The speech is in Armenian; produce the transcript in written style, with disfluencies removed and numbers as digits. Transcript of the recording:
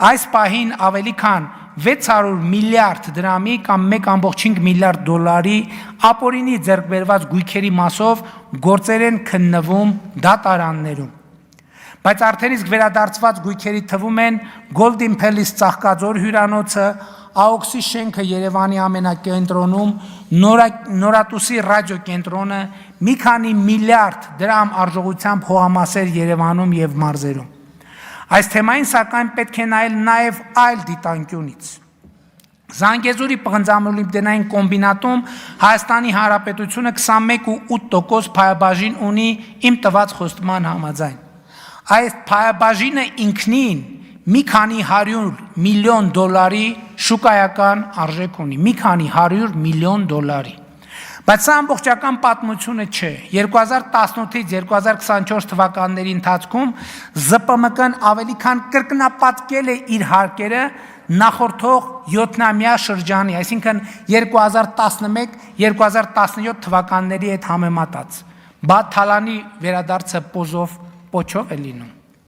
Այս պահին ավելի քան 600 միլիարդ դրամի կամ 1.5 միլիարդ դոլարի ապօրինի ձեռքբերված գույքերի մասով գործեր են քննվում դատարաններում։ Բայց արդեն իսկ վերադարձված գույքերի թվում են Golden Palace Ծաղկաձոր հյուրանոցը, AOX-ի շենքը Երևանի ամենակենտրոնում, Նորատուսի ռադիոկենտրոնը, մի քանի միլիարդ դրամ արժողությամբ հողամասեր Երևանում եւ մարզերում։ Այս թեմային սակայն պետք է նայել նաև այլ դիտանկյունից։ Զանգեզուրի պղնձամոլիբդենային կոմբինատում Հայաստանի Հանրապետությունը 21.8% փայաբաժին ունի իմ տված խոստման համաձայն։ Այս փայաբաժինը ինքնին մի քանի 100 միլիոն դոլարի շուկայական արժեք ունի, մի քանի 100 միլիոն դոլարի։ Բայց սա ամբողջական պատմությունը չէ։ 2018-ից 2024 թվականների ընթացքում ԶՊՄԿ-ն ավելի քան կրկնապատկել է իր հարկերը նախորդող 7-ամյա շրջանի, այսինքն 2011-2017 թվականների հետ համեմատած։ Բա թալանի վերադարձը պոչով է լինում։